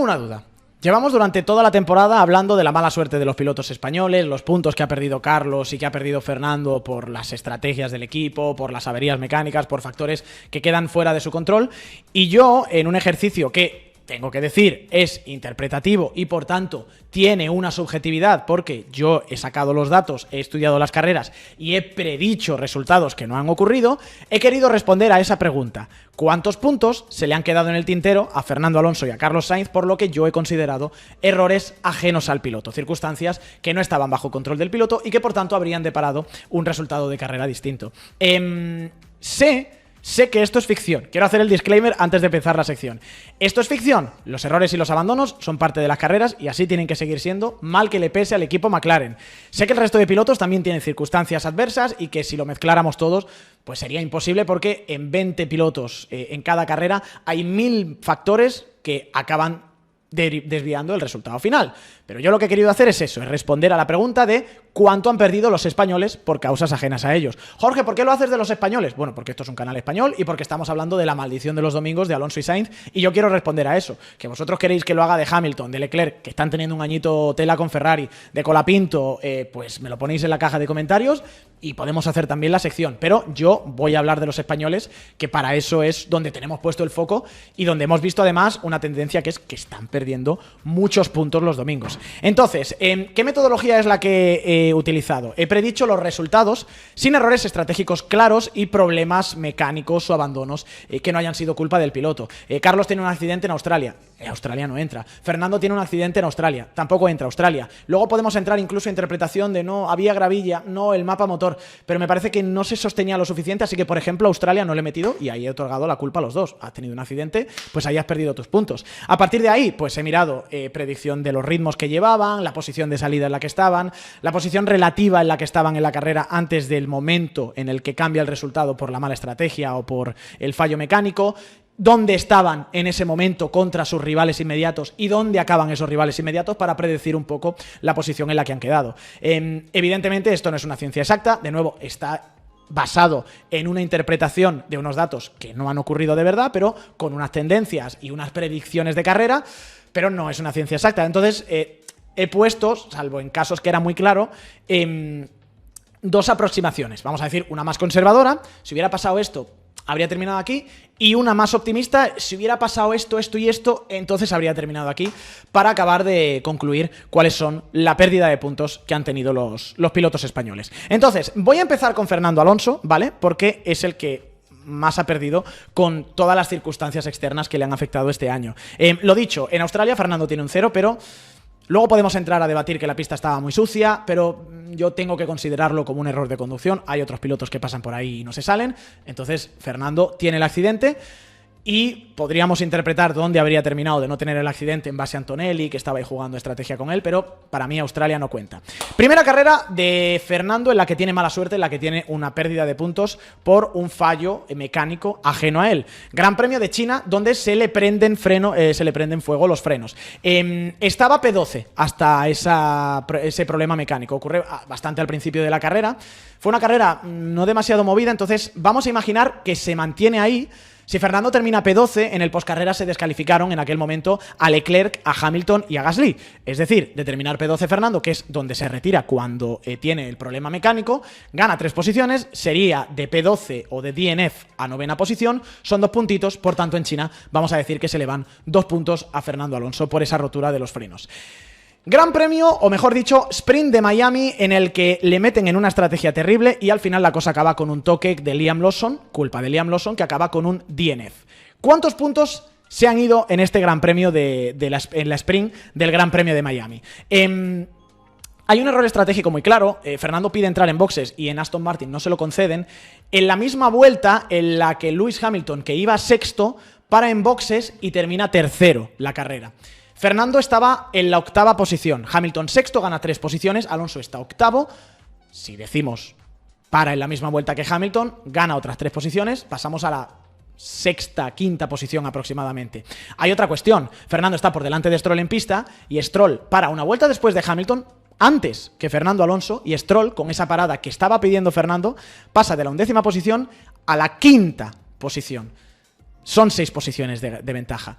una duda. Llevamos durante toda la temporada hablando de la mala suerte de los pilotos españoles, los puntos que ha perdido Carlos y que ha perdido Fernando por las estrategias del equipo, por las averías mecánicas, por factores que quedan fuera de su control. Y yo, en un ejercicio que, tengo que decir, es interpretativo y por tanto tiene una subjetividad porque yo he sacado los datos, he estudiado las carreras y he predicho resultados que no han ocurrido, he querido responder a esa pregunta. ¿Cuántos puntos se le han quedado en el tintero a Fernando Alonso y a Carlos Sainz por lo que yo he considerado errores ajenos al piloto? Circunstancias que no estaban bajo control del piloto y que por tanto habrían deparado un resultado de carrera distinto. Sé que esto es ficción. Quiero hacer el disclaimer antes de empezar la sección. Esto es ficción. Los errores y los abandonos son parte de las carreras y así tienen que seguir siendo, mal que le pese al equipo McLaren. Sé que el resto de pilotos también tienen circunstancias adversas y que si lo mezcláramos todos, pues sería imposible porque en 20 pilotos en cada carrera hay 1000 factores que acaban desviando el resultado final. Pero yo lo que he querido hacer es eso, es responder a la pregunta de cuánto han perdido los españoles por causas ajenas a ellos. Jorge, ¿por qué lo haces de los españoles? Bueno, porque esto es un canal español y porque estamos hablando de la maldición de los domingos de Alonso y Sainz y yo quiero responder a eso. Que vosotros queréis que lo haga de Hamilton, de Leclerc, que están teniendo un añito tela con Ferrari, de Colapinto, pues me lo ponéis en la caja de comentarios y podemos hacer también la sección. Pero yo voy a hablar de los españoles, que para eso es donde tenemos puesto el foco y donde hemos visto además una tendencia que es que están perdiendo muchos puntos los domingos. Entonces, ¿qué metodología es la que he utilizado? He predicho los resultados sin errores estratégicos claros y problemas mecánicos o abandonos que no hayan sido culpa del piloto. Carlos tiene un accidente en Australia. Australia no entra. Fernando tiene un accidente en Australia. Tampoco entra Australia. Luego podemos entrar incluso a interpretación de no, había gravilla, no, el mapa motor. Pero me parece que no se sostenía lo suficiente, así que, por ejemplo, a Australia no le he metido y ahí he otorgado la culpa a los dos. Has tenido un accidente, pues ahí has perdido tus puntos. A partir de ahí, pues he mirado predicción de los ritmos que llevaban, la posición de salida en la que estaban, la posición relativa en la que estaban en la carrera antes del momento en el que cambia el resultado por la mala estrategia o por el fallo mecánico, dónde estaban en ese momento contra sus rivales inmediatos y dónde acaban esos rivales inmediatos para predecir un poco la posición en la que han quedado. Evidentemente esto no es una ciencia exacta, de nuevo está basado en una interpretación de unos datos que no han ocurrido de verdad, pero con unas tendencias y unas predicciones de carrera, pero no es una ciencia exacta. Entonces he puesto, salvo en casos que era muy claro, dos aproximaciones. Vamos a decir, una más conservadora, si hubiera pasado esto, habría terminado aquí, y una más optimista, si hubiera pasado esto, esto y esto, entonces habría terminado aquí, para acabar de concluir cuáles son la pérdida de puntos que han tenido los pilotos españoles. Entonces, voy a empezar con Fernando Alonso, ¿vale? Porque es el que más ha perdido con todas las circunstancias externas que le han afectado este año. Lo dicho, en Australia Fernando tiene un 0, pero luego podemos entrar a debatir que la pista estaba muy sucia, pero yo tengo que considerarlo como un error de conducción. Hay otros pilotos que pasan por ahí y no se salen. Entonces, Fernando tiene el accidente y podríamos interpretar dónde habría terminado de no tener el accidente en base a Antonelli, que estaba ahí jugando estrategia con él, pero para mí Australia no cuenta. Primera carrera de Fernando en la que tiene mala suerte, en la que tiene una pérdida de puntos por un fallo mecánico ajeno a él. Gran Premio de China, donde se le prenden fuego los frenos. Estaba P12 hasta ese problema mecánico. Ocurre bastante al principio de la carrera. Fue una carrera no demasiado movida, entonces vamos a imaginar que se mantiene ahí. Si Fernando termina P12, en el postcarrera se descalificaron en aquel momento a Leclerc, a Hamilton y a Gasly. Es decir, de terminar P12 Fernando, que es donde se retira cuando tiene el problema mecánico, gana 3 posiciones, sería de P12 o de DNF a 9ª posición, son 2 puntitos, por tanto en China vamos a decir que se le van 2 puntos a Fernando Alonso por esa rotura de los frenos. Gran Premio, o mejor dicho, Sprint de Miami, en el que le meten en una estrategia terrible y al final la cosa acaba con un toque de Liam Lawson, culpa de Liam Lawson, que acaba con un DNF. ¿Cuántos puntos se han ido en este Gran Premio en la Sprint del Gran Premio de Miami? Hay un error estratégico muy claro. Fernando pide entrar en boxes y en Aston Martin no se lo conceden. En la misma vuelta en la que Lewis Hamilton, que iba sexto, para en boxes y termina tercero la carrera. Fernando estaba en la 8ª posición. Hamilton sexto, gana 3 posiciones. Alonso está 8º. Si decimos para en la misma vuelta que Hamilton, gana otras 3 posiciones. Pasamos a la 6ª, 5ª posición aproximadamente. Hay otra cuestión. Fernando está por delante de Stroll en pista y Stroll para una vuelta después de Hamilton antes que Fernando Alonso, y Stroll, con esa parada que estaba pidiendo Fernando, pasa de la 11ª posición a la 5ª posición. Son 6 posiciones de ventaja.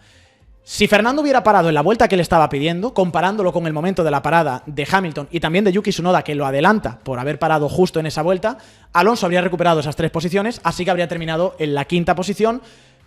Si Fernando hubiera parado en la vuelta que le estaba pidiendo, comparándolo con el momento de la parada de Hamilton y también de Yuki Tsunoda, que lo adelanta por haber parado justo en esa vuelta, Alonso habría recuperado esas 3 posiciones, así que habría terminado en la 5ª posición.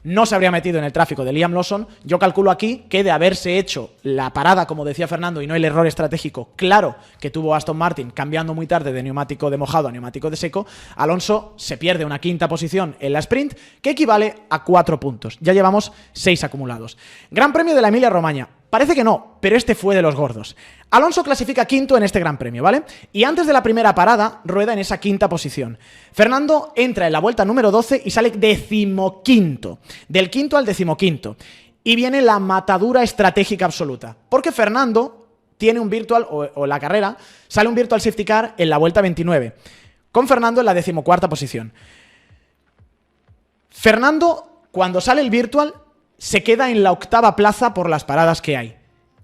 No se habría metido en el tráfico de Liam Lawson. Yo calculo aquí que de haberse hecho la parada, como decía Fernando, y no el error estratégico claro que tuvo Aston Martin cambiando muy tarde de neumático de mojado a neumático de seco, Alonso se pierde una 5ª posición en la sprint, que equivale a 4 puntos. Ya llevamos 6 acumulados. Gran Premio de la Emilia-Romagna. Parece que no, pero este fue de los gordos. Alonso clasifica 5º en este Gran Premio, ¿vale? Y antes de la primera parada, rueda en esa 5ª posición. Fernando entra en la vuelta número 12 y sale 15º. Del 5º al 15º. Y viene la matadura estratégica absoluta. Porque Fernando tiene un virtual, o la carrera, sale un virtual safety car en la vuelta 29. Con Fernando en la 14ª posición. Fernando, cuando sale el virtual, se queda en la 8ª plaza por las paradas que hay.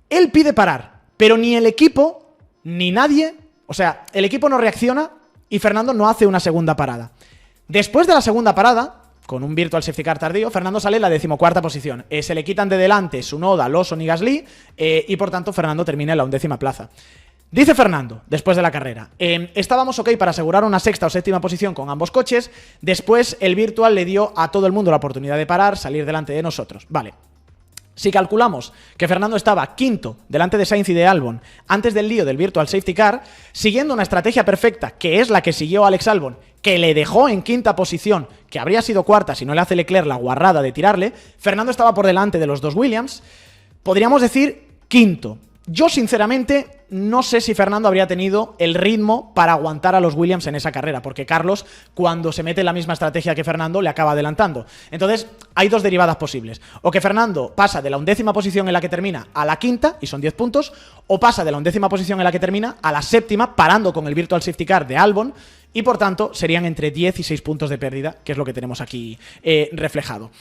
Él pide parar, pero ni el equipo, ni nadie, o sea, el equipo no reacciona y Fernando no hace una segunda parada. Después de la segunda parada, con un virtual safety car tardío, Fernando sale en la 14ª posición. Se le quitan de delante Tsunoda, Lawson y Gasly, y por tanto Fernando termina en la 11ª plaza. Dice Fernando, después de la carrera, estábamos ok para asegurar una 6ª o 7ª posición con ambos coches, después el virtual le dio a todo el mundo la oportunidad de parar, salir delante de nosotros. Vale. Si calculamos que Fernando estaba 5º delante de Sainz y de Albon antes del lío del virtual safety car, siguiendo una estrategia perfecta, que es la que siguió Alex Albon, que le dejó en 5ª posición, que habría sido 4ª si no le hace Leclerc la guarrada de tirarle, Fernando estaba por delante de los 2 Williams, podríamos decir 5º. Yo, sinceramente, no sé si Fernando habría tenido el ritmo para aguantar a los Williams en esa carrera, porque Carlos, cuando se mete en la misma estrategia que Fernando, le acaba adelantando. Entonces, hay 2 derivadas posibles. O que Fernando pasa de la 11ª posición en la que termina a la 5ª, y son 10 puntos, o pasa de la 11ª posición en la que termina a la 7ª, parando con el Virtual Safety Car de Albon, y por tanto, serían entre 10 y 6 puntos de pérdida, que es lo que tenemos aquí reflejado.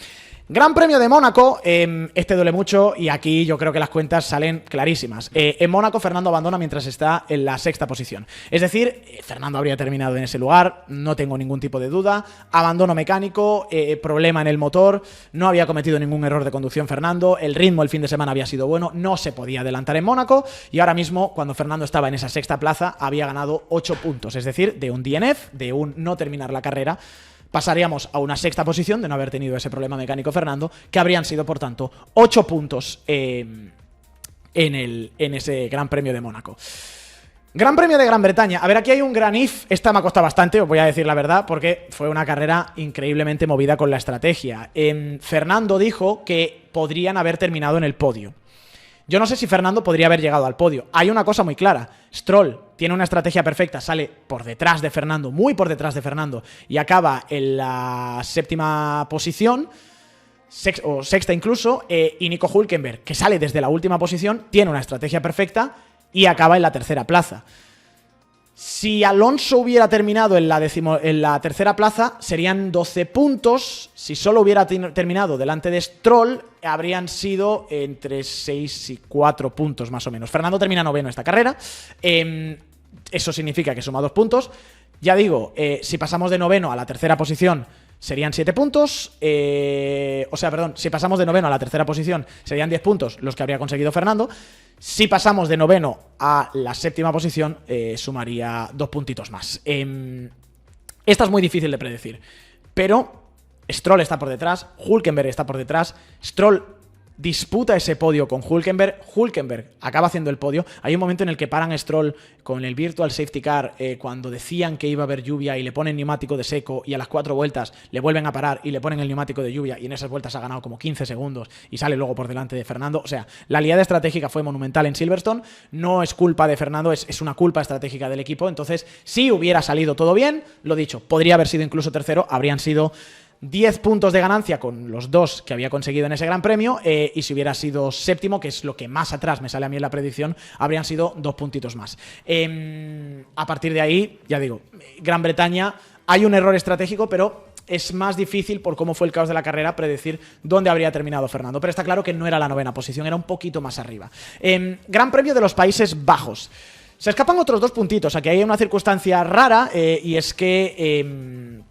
Gran Premio de Mónaco, este duele mucho y aquí yo creo que las cuentas salen clarísimas. En Mónaco Fernando abandona mientras está en la 6ª posición. Es decir, Fernando habría terminado en ese lugar, no tengo ningún tipo de duda. Abandono mecánico, problema en el motor, no había cometido ningún error de conducción Fernando, el ritmo el fin de semana había sido bueno, no se podía adelantar en Mónaco y ahora mismo, cuando Fernando estaba en esa 6ª plaza, había ganado 8 puntos, es decir, de un DNF, de un no terminar la carrera, pasaríamos a una 6ª posición de no haber tenido ese problema mecánico Fernando, que habrían sido, por tanto, 8 puntos en ese Gran Premio de Mónaco. Gran Premio de Gran Bretaña. A ver, aquí hay un gran if. Esta me ha costado bastante, os voy a decir la verdad, porque fue una carrera increíblemente movida con la estrategia. Fernando dijo que podrían haber terminado en el podio. Yo no sé si Fernando podría haber llegado al podio. Hay una cosa muy clara. Stroll tiene una estrategia perfecta, sale por detrás de Fernando, muy por detrás de Fernando, y acaba en la 7ª posición, o 6ª incluso, y Nico Hülkenberg, que sale desde la última posición, tiene una estrategia perfecta y acaba en la 3ª plaza. Si Alonso hubiera terminado en la 3ª plaza, serían 12 puntos. Si solo hubiera terminado delante de Stroll, habrían sido entre 6 y 4 puntos más o menos. Fernando termina 9º esta carrera. Eso significa que suma 2 puntos. Ya digo, si pasamos de 9º a la 3ª posición, serían 7 puntos. Si pasamos de 9º a la 3ª posición, serían 10 puntos los que habría conseguido Fernando. Si pasamos de 9º a la 7ª posición, sumaría 2 puntitos más. Esta es muy difícil de predecir, pero Stroll está por detrás, Hülkenberg está por detrás, Stroll disputa ese podio con Hülkenberg, Hülkenberg acaba haciendo el podio. Hay un momento en el que paran a Stroll con el Virtual Safety Car cuando decían que iba a haber lluvia y le ponen neumático de seco y a las 4 vueltas le vuelven a parar y le ponen el neumático de lluvia y en esas vueltas ha ganado como 15 segundos y sale luego por delante de Fernando. O sea, la liada estratégica fue monumental en Silverstone, no es culpa de Fernando, es una culpa estratégica del equipo. Entonces, si hubiera salido todo bien, lo dicho, podría haber sido incluso tercero, habrían sido 10 puntos de ganancia con los 2 que había conseguido en ese Gran Premio, y si hubiera sido 7º, que es lo que más atrás me sale a mí en la predicción, habrían sido 2 puntitos más. A partir de ahí, ya digo, Gran Bretaña, hay un error estratégico, pero es más difícil por cómo fue el caos de la carrera predecir dónde habría terminado Fernando, pero está claro que no era la 9ª posición, era un poquito más arriba. Gran Premio de los Países Bajos. Se escapan otros 2 puntitos, aquí hay una circunstancia rara, y es que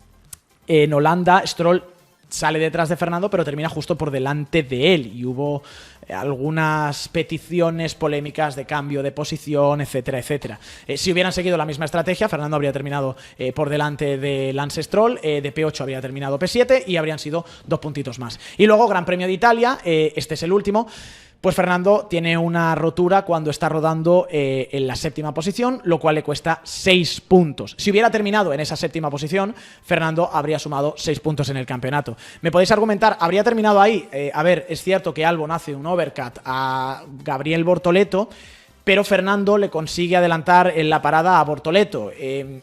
en Holanda, Stroll sale detrás de Fernando, pero termina justo por delante de él. Y hubo algunas peticiones polémicas de cambio de posición, etcétera, etcétera. Si hubieran seguido la misma estrategia, Fernando habría terminado por delante de Lance Stroll, de P8 habría terminado P7 y habrían sido 2 puntitos más. Y luego, Gran Premio de Italia, este es el último. Pues Fernando tiene una rotura cuando está rodando en la 7ª posición, lo cual le cuesta 6 puntos. Si hubiera terminado en esa 7ª posición, Fernando habría sumado 6 puntos en el campeonato. Me podéis argumentar, ¿habría terminado ahí? A ver, es cierto que Albon hace un overcut a Gabriel Bortoleto, pero Fernando le consigue adelantar en la parada a Bortoleto,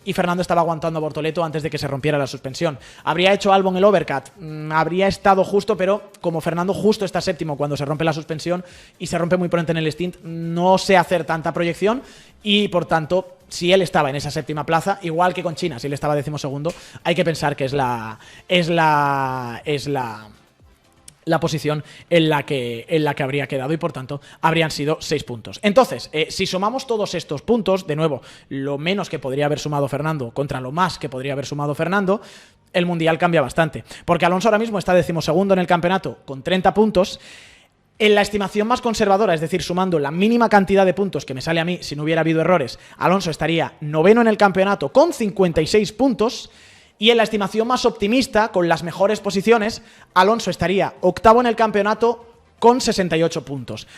y Fernando estaba aguantando a Bortoleto antes de que se rompiera la suspensión. ¿Habría hecho Albon el overcut? Habría estado justo, pero como Fernando justo está 7º cuando se rompe la suspensión y se rompe muy pronto en el stint, no sé hacer tanta proyección y, por tanto, si él estaba en esa 7ª plaza, igual que con China, si él estaba 12º, hay que pensar que es la posición en la que habría quedado y, por tanto, habrían sido 6 puntos. Entonces, si sumamos todos estos puntos, de nuevo, lo menos que podría haber sumado Fernando contra lo más que podría haber sumado Fernando, el Mundial cambia bastante. Porque Alonso ahora mismo está 12º en el campeonato con 30 puntos. En la estimación más conservadora, es decir, sumando la mínima cantidad de puntos que me sale a mí si no hubiera habido errores, Alonso estaría 9º en el campeonato con 56 puntos. Y en la estimación más optimista, con las mejores posiciones, Alonso estaría 8º en el campeonato con 68 puntos.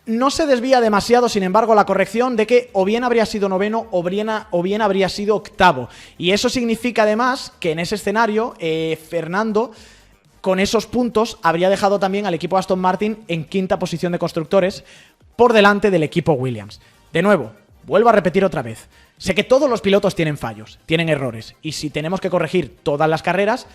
No se desvía demasiado, sin embargo, la corrección de que o bien habría sido 9º o bien habría sido 8º. Y eso significa además que en ese escenario, Fernando, con esos puntos, habría dejado también al equipo Aston Martin en 5ª posición de constructores por delante del equipo Williams. De nuevo, vuelvo a repetir otra vez. Sé que todos los pilotos tienen fallos, tienen errores, y si tenemos que corregir todas las carreras,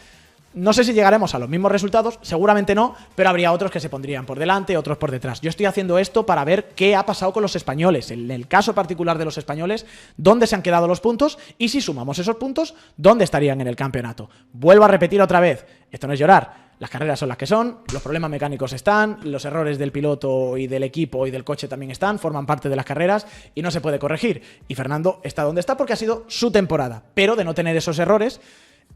no sé si llegaremos a los mismos resultados, seguramente no, pero habría otros que se pondrían por delante, otros por detrás. Yo estoy haciendo esto para ver qué ha pasado con los españoles, en el caso particular de los españoles, dónde se han quedado los puntos, y si sumamos esos puntos, dónde estarían en el campeonato. Vuelvo a repetir otra vez, esto no es llorar. Las carreras son las que son, los problemas mecánicos están, los errores del piloto y del equipo y del coche también están, forman parte de las carreras y no se puede corregir. Y Fernando está donde está porque ha sido su temporada, pero de no tener esos errores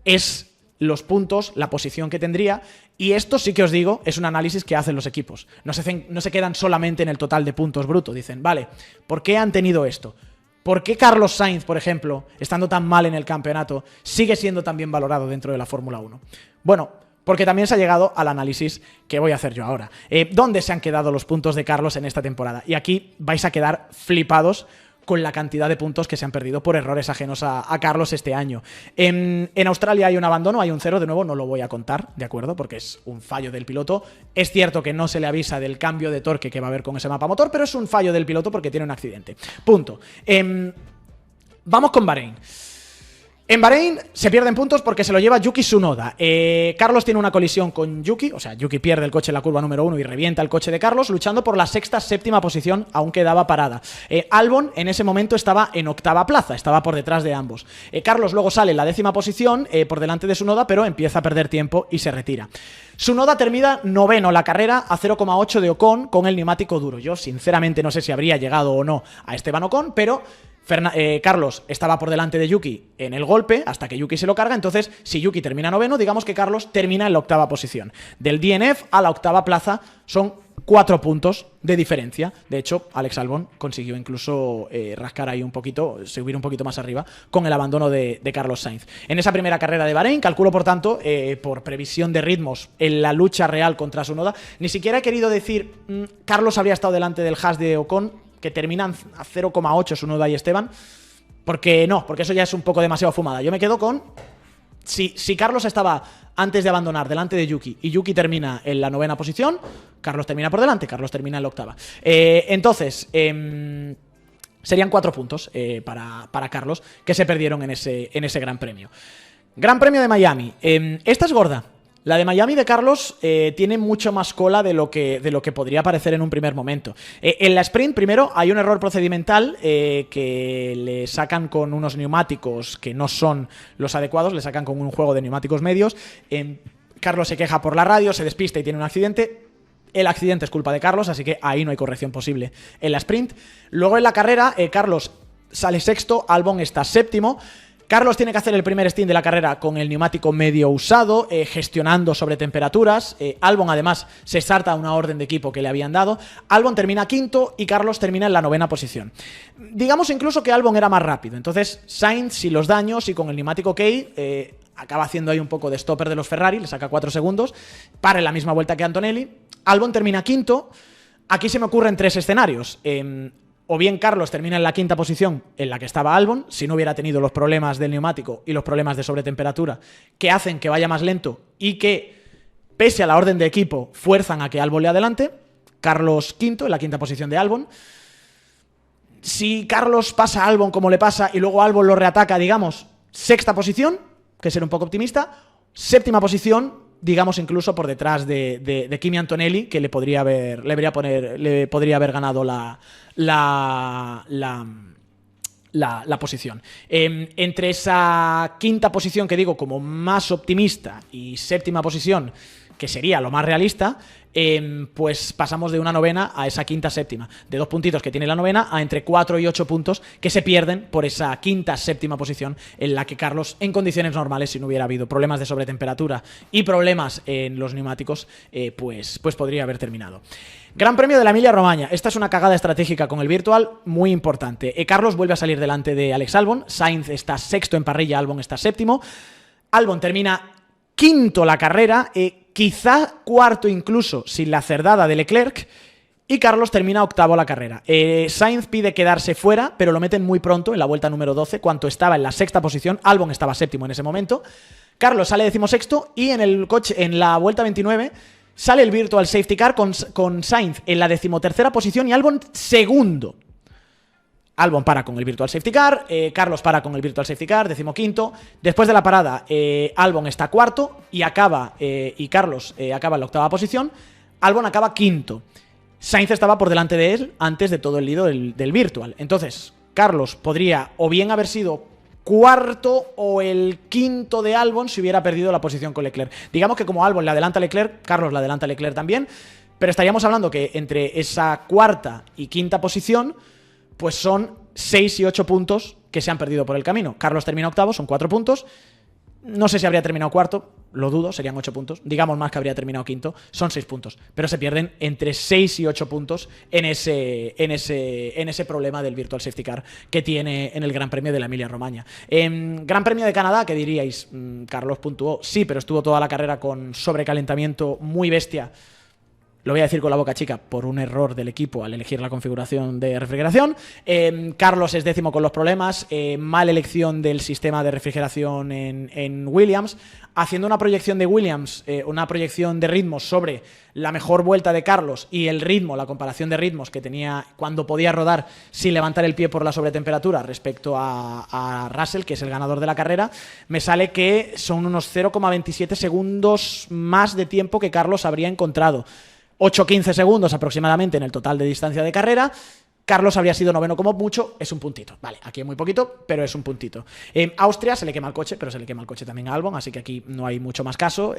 es los puntos, la posición que tendría, y esto sí que os digo, es un análisis que hacen los equipos. No se quedan solamente en el total de puntos bruto, dicen, vale, ¿por qué han tenido esto? ¿Por qué Carlos Sainz, por ejemplo, estando tan mal en el campeonato, sigue siendo tan bien valorado dentro de la Fórmula 1? Bueno, porque también se ha llegado al análisis que voy a hacer yo ahora. ¿Dónde se han quedado los puntos de Carlos en esta temporada? Y aquí vais a quedar flipados con la cantidad de puntos que se han perdido por errores ajenos a Carlos este año. En Australia hay un abandono, hay un 0, de nuevo no lo voy a contar, ¿de acuerdo? Porque es un fallo del piloto. Es cierto que no se le avisa del cambio de torque que va a haber con ese mapa motor, pero es un fallo del piloto porque tiene un accidente. Punto. Vamos con Bahrein. En Bahrein se pierden puntos porque se lo lleva Yuki Tsunoda. Carlos tiene una colisión con Yuki, o sea, Yuki pierde el coche en la curva número 1 y revienta el coche de Carlos, luchando por la 6ª, 7ª posición, aún quedaba parada. Albon en ese momento estaba en 8ª plaza, estaba por detrás de ambos. Carlos luego sale en la 10ª posición, por delante de Tsunoda, pero empieza a perder tiempo y se retira. Tsunoda termina 9º la carrera a 0,8 de Ocon con el neumático duro. Yo sinceramente no sé si habría llegado o no a Esteban Ocon, pero Carlos estaba por delante de Yuki en el golpe hasta que Yuki se lo carga. Entonces, si Yuki termina 9º, digamos que Carlos termina en la 8ª posición. Del DNF a la 8ª plaza son 4 puntos de diferencia. De hecho, Alex Albon consiguió incluso rascar ahí un poquito, subir un poquito más arriba con el abandono de Carlos Sainz. En esa primera carrera de Bahrein, calculo por tanto, por previsión de ritmos en la lucha real contra Tsunoda, ni siquiera he querido decir Carlos habría estado delante del Haas de Ocon, que terminan a 0,8 Tsunoda y Esteban, porque eso ya es un poco demasiado fumada. Yo me quedo con, si Carlos estaba antes de abandonar delante de Yuki y Yuki termina en la 9ª posición, Carlos termina por delante, Carlos termina en la 8ª. Entonces, serían 4 puntos para Carlos que se perdieron en ese Gran Premio. Gran Premio de Miami. Esta es gorda. La de Miami de Carlos tiene mucho más cola de lo que podría parecer en un primer momento. En la sprint, primero, hay un error procedimental que le sacan con unos neumáticos que no son los adecuados, le sacan con un juego de neumáticos medios. Carlos se queja por la radio, se despista y tiene un accidente. El accidente es culpa de Carlos, así que ahí no hay corrección posible en la sprint. Luego en la carrera, Carlos sale 6º, Albon está 7º. Carlos tiene que hacer el primer stint de la carrera con el neumático medio usado, gestionando sobre temperaturas. Albon, además, se salta una orden de equipo que le habían dado. Albon termina quinto y Carlos termina en la 9ª posición. Digamos incluso que Albon era más rápido. Entonces, Sainz, sin los daños y con el neumático Key, acaba haciendo ahí un poco de stopper de los Ferrari, le saca 4 segundos, para en la misma vuelta que Antonelli. Albon termina quinto. Aquí se me ocurren 3 escenarios. O bien Carlos termina en la 5ª posición en la que estaba Albon, si no hubiera tenido los problemas del neumático y los problemas de sobretemperatura que hacen que vaya más lento y que, pese a la orden de equipo, fuerzan a que Albon le adelante. Carlos quinto en la 5ª posición de Albon. Si Carlos pasa a Albon como le pasa y luego Albon lo reataca, digamos, 6ª posición, que es ser un poco optimista. 7ª posición, digamos incluso por detrás de Kimi Antonelli, que le podría haber ganado la posición. Entre esa 5ª posición que digo como más optimista y 7ª posición, que sería lo más realista, pues pasamos de una 9ª a esa 5ª, 7ª. De 2 puntitos que tiene la 9ª a entre 4 y 8 puntos que se pierden por esa 5ª, 7ª posición en la que Carlos, en condiciones normales, si no hubiera habido problemas de sobretemperatura y problemas en los neumáticos, pues podría haber terminado. Gran Premio de la Emilia-Romagna. Esta es una cagada estratégica con el virtual muy importante. Carlos vuelve a salir delante de Alex Albon. Sainz está 6º en parrilla, Albon está 7º. Albon termina 5º la carrera, quizá 4º incluso sin la cerdada de Leclerc, y Carlos termina 8º la carrera. Sainz pide quedarse fuera, pero lo meten muy pronto, en la vuelta número 12, cuando estaba en la 6ª posición. Albon estaba 7º en ese momento. Carlos sale 16º y en la vuelta 29 sale el Virtual Safety Car con Sainz en la 13ª posición y Albon 2º. Albon para con el Virtual Safety Car, Carlos para con el Virtual Safety Car, 15º. Después de la parada, Albon está 4º y Carlos acaba en la 8ª posición. Albon acaba 5º. Sainz estaba por delante de él antes de todo el lío del Virtual. Entonces, Carlos podría o bien haber sido 4º o el 5º de Albon si hubiera perdido la posición con Leclerc. Digamos que como Albon le adelanta a Leclerc, Carlos le adelanta a Leclerc también, pero estaríamos hablando que entre esa 4ª y 5ª posición pues son 6 y 8 puntos que se han perdido por el camino. Carlos termina 8º, son 4 puntos. No sé si habría terminado 4º, lo dudo, serían 8 puntos. Digamos más que habría terminado 5º, son 6 puntos. Pero se pierden entre 6 y 8 puntos en ese problema del Virtual Safety Car que tiene en el Gran Premio de la Emilia-Romagna. Gran Premio de Canadá, ¿qué diríais? Carlos puntuó, sí, pero estuvo toda la carrera con sobrecalentamiento muy bestia. Lo voy a decir con la boca chica, por un error del equipo al elegir la configuración de refrigeración. Carlos es 10º con los problemas, mala elección del sistema de refrigeración en Williams, haciendo una proyección de Williams, una proyección de ritmos sobre la mejor vuelta de Carlos y el ritmo, la comparación de ritmos que tenía cuando podía rodar sin levantar el pie por la sobretemperatura respecto a Russell, que es el ganador de la carrera. Me sale que son unos 0,27 segundos más de tiempo que Carlos habría encontrado. 8-15 segundos aproximadamente en el total de distancia de carrera. Carlos habría sido 9º como mucho, es un puntito. Vale, aquí es muy poquito, pero es un puntito. Austria se le quema el coche, pero se le quema el coche también a Albon, así que aquí no hay mucho más caso.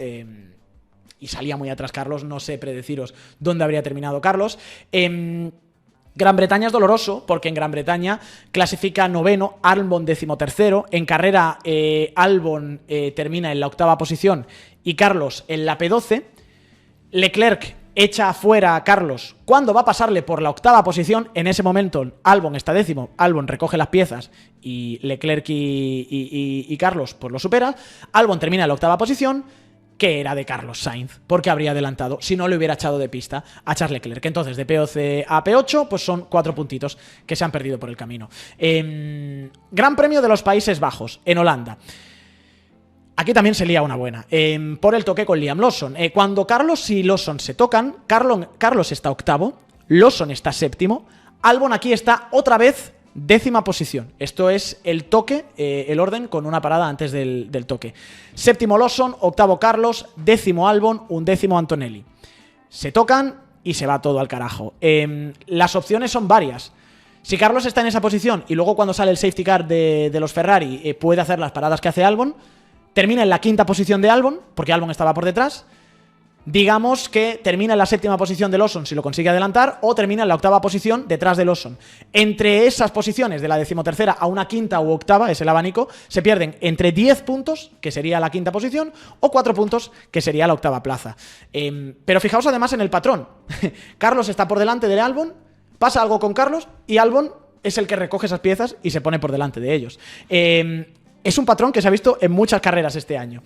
Y salía muy atrás Carlos, no sé predeciros dónde habría terminado Carlos. Gran Bretaña es doloroso, porque en Gran Bretaña clasifica 9º, Albon 13º. En carrera, Albon termina en la 8ª posición y Carlos en la P12. Leclerc echa afuera a Carlos cuando va a pasarle por la 8ª posición. En ese momento Albon está 10º, Albon recoge las piezas y Leclerc y Carlos pues lo supera. Albon termina en la 8ª posición, que era de Carlos Sainz, porque habría adelantado si no le hubiera echado de pista a Charles Leclerc. Entonces de P12 a P8 pues son 4 puntitos que se han perdido por el camino. Gran Premio de los Países Bajos en Holanda. Aquí también se lía una buena, por el toque con Liam Lawson. Cuando Carlos y Lawson se tocan, Carlos está 8º, Lawson está 7º, Albon aquí está otra vez 10ª posición. Esto es el toque, el orden con una parada antes del toque. 7º Lawson, 8º Carlos, 10º Albon, 11º Antonelli. Se tocan y se va todo al carajo. Las opciones son varias. Si Carlos está en esa posición y luego cuando sale el safety car de los Ferrari puede hacer las paradas que hace Albon, termina en la 5ª posición de Albon, porque Albon estaba por detrás. digamos que termina en la 7ª posición de Lawson si lo consigue adelantar, o termina en la 8ª posición detrás de Lawson. Entre esas posiciones, de la 13ª a una 5ª u 8ª, es el abanico, se pierden entre 10 puntos, que sería la 5ª posición, o 4 puntos, que sería la 8ª plaza. Pero fijaos además en el patrón. Carlos está por delante de Albon, pasa algo con Carlos y Albon es el que recoge esas piezas y se pone por delante de ellos. Es un patrón que se ha visto en muchas carreras este año.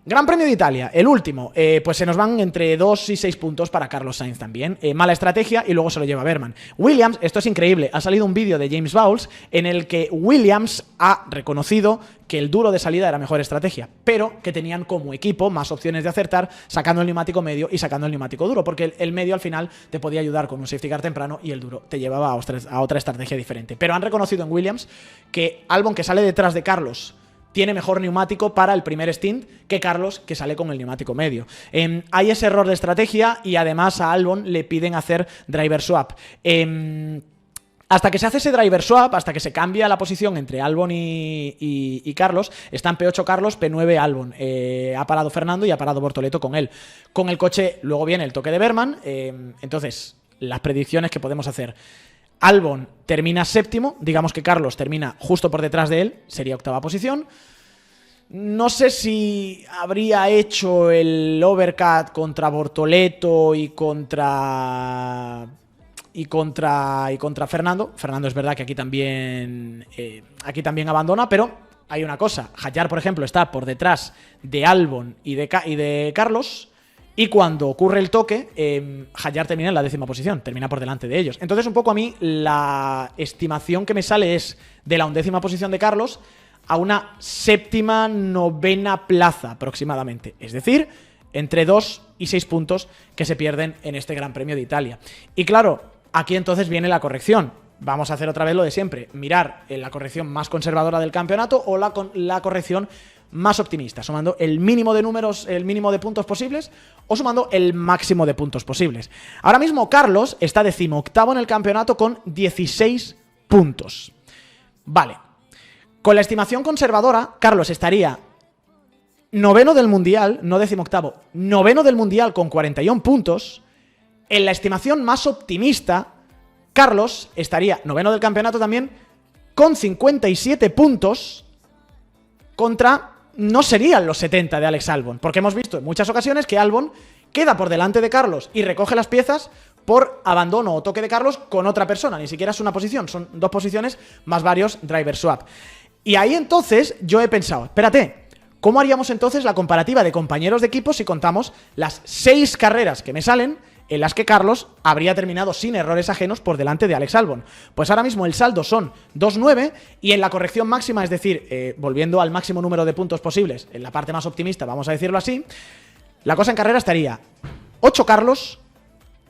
Gran Premio de Italia, el último, pues se nos van entre 2 y 6 puntos para Carlos Sainz también. Mala estrategia y luego se lo lleva Berman. Williams, esto es increíble, ha salido un vídeo de James Bowles en el que Williams ha reconocido que el duro de salida era mejor estrategia, pero que tenían como equipo más opciones de acertar sacando el neumático medio y sacando el neumático duro, porque el medio al final te podía ayudar con un safety car temprano y el duro te llevaba a otra estrategia diferente. Pero han reconocido en Williams que Albon, que sale detrás de Carlos, tiene mejor neumático para el primer stint que Carlos, que sale con el neumático medio. Hay ese error de estrategia y además a Albon le piden hacer driver swap. Hasta que se hace ese driver swap, hasta que se cambia la posición entre Albon y Carlos, está en P8 Carlos, P9 Albon. Ha parado Fernando y ha parado Bortoleto con él. Con el coche luego viene el toque de Berman. Entonces, las predicciones que podemos hacer: Albon termina 7º, digamos que Carlos termina justo por detrás de él, sería 8ª posición. No sé si habría hecho el overcut contra Bortoleto y contra Fernando. Fernando es verdad que aquí también abandona, pero hay una cosa. Hadjar, por ejemplo, está por detrás de Albon y de Carlos. Y cuando ocurre el toque, Hadjar termina en la 10ª posición, termina por delante de ellos. Entonces, un poco a mí, la estimación que me sale es de la 11ª posición de Carlos a una 7ª, 9ª plaza aproximadamente. Es decir, entre 2 y 6 puntos que se pierden en este Gran Premio de Italia. Y claro, aquí entonces viene la corrección. Vamos a hacer otra vez lo de siempre, mirar la corrección más conservadora del campeonato o la corrección más optimista, sumando el mínimo de números, el mínimo de puntos posibles, o sumando el máximo de puntos posibles. Ahora mismo Carlos está 18º en el campeonato con 16 puntos. Vale. Con la estimación conservadora, Carlos estaría 9º del Mundial, no 18º, 9º del Mundial con 41 puntos. En la estimación más optimista, Carlos estaría 9º del campeonato también con 57 puntos contra... no serían los 70 de Alex Albon, porque hemos visto en muchas ocasiones que Albon queda por delante de Carlos y recoge las piezas por abandono o toque de Carlos con otra persona. Ni siquiera es una posición, son 2 posiciones más varios driver swap. Y ahí entonces yo he pensado, espérate, ¿cómo haríamos entonces la comparativa de compañeros de equipo si contamos las 6 carreras que me salen en las que Carlos habría terminado sin errores ajenos por delante de Alex Albon? Pues ahora mismo el saldo son 2-9 y en la corrección máxima, es decir, volviendo al máximo número de puntos posibles, en la parte más optimista, vamos a decirlo así, la cosa en carrera estaría 8 Carlos,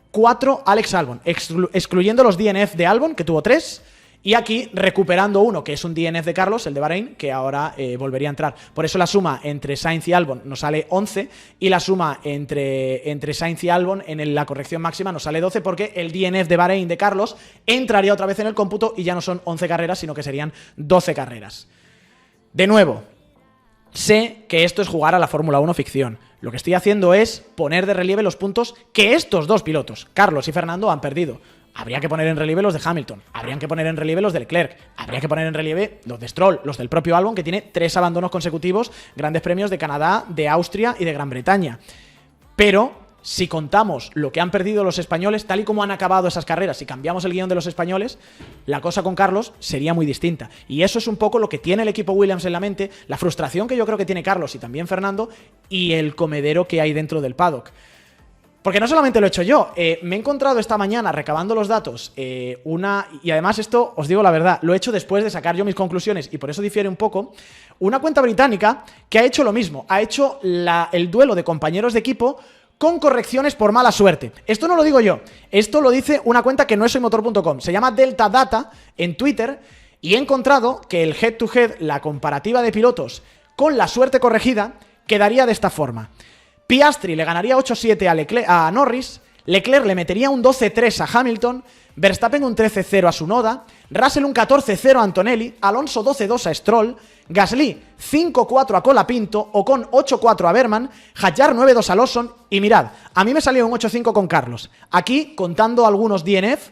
4 Alex Albon, excluyendo los DNF de Albon, que tuvo 3, y aquí recuperando uno, que es un DNF de Carlos, el de Bahrein, que ahora volvería a entrar. Por eso la suma entre Sainz y Albon nos sale 11, y la suma entre Sainz y Albon en la corrección máxima nos sale 12, porque el DNF de Bahrein de Carlos entraría otra vez en el cómputo y ya no son 11 carreras, sino que serían 12 carreras. De nuevo, sé que esto es jugar a la Fórmula 1 ficción. Lo que estoy haciendo es poner de relieve los puntos que estos dos pilotos, Carlos y Fernando, han perdido. Habría que poner en relieve los de Hamilton, habrían que poner en relieve los de Leclerc, habría que poner en relieve los de Stroll, los del propio Albon, que tiene 3 abandonos consecutivos, grandes premios de Canadá, de Austria y de Gran Bretaña. Pero si contamos lo que han perdido los españoles, tal y como han acabado esas carreras, si cambiamos el guión de los españoles, la cosa con Carlos sería muy distinta. Y eso es un poco lo que tiene el equipo Williams en la mente, la frustración que yo creo que tiene Carlos y también Fernando, y el comedero que hay dentro del paddock. Porque no solamente lo he hecho yo, me he encontrado esta mañana recabando los datos, y además esto, os digo la verdad, lo he hecho después de sacar yo mis conclusiones y por eso difiere un poco, una cuenta británica que ha hecho lo mismo, ha hecho el duelo de compañeros de equipo con correcciones por mala suerte. Esto no lo digo yo, esto lo dice una cuenta que no es soymotor.com, se llama Delta Data en Twitter, y he encontrado que el head to head, la comparativa de pilotos con la suerte corregida, quedaría de esta forma. Piastri le ganaría 8-7 a Norris, Leclerc le metería un 12-3 a Hamilton, Verstappen un 13-0 a Tsunoda, Russell un 14-0 a Antonelli, Alonso 12-2 a Stroll, Gasly 5-4 a Colapinto, Ocon 8-4 a Berman, Hadjar 9-2 a Lawson, y mirad, a mí me salió un 8-5 con Carlos. Aquí, contando algunos DNF,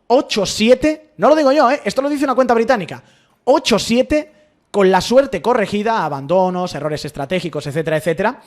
8-7, no lo digo yo, esto lo dice una cuenta británica, 8-7 con la suerte corregida, abandonos, errores estratégicos, etcétera, etcétera,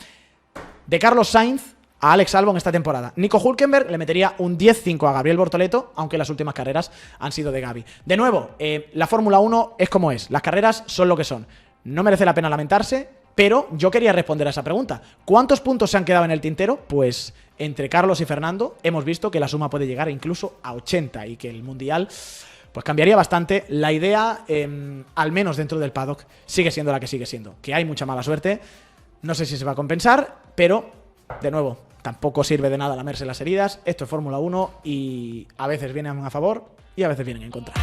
de Carlos Sainz a Alex Albon esta temporada. Nico Hülkenberg le metería un 10-5 a Gabriel Bortoleto, aunque las últimas carreras han sido de Gavi. De nuevo, la Fórmula 1 es como es, las carreras son lo que son. No merece la pena lamentarse, pero yo quería responder a esa pregunta. ¿Cuántos puntos se han quedado en el tintero? Pues entre Carlos y Fernando hemos visto que la suma puede llegar incluso a 80 y que el Mundial pues cambiaría bastante. La idea, al menos dentro del paddock, sigue siendo la que sigue siendo. Que hay mucha mala suerte, no sé si se va a compensar, pero, de nuevo, tampoco sirve de nada lamerse las heridas. Esto es Fórmula 1 y a veces vienen a favor y a veces vienen en contra.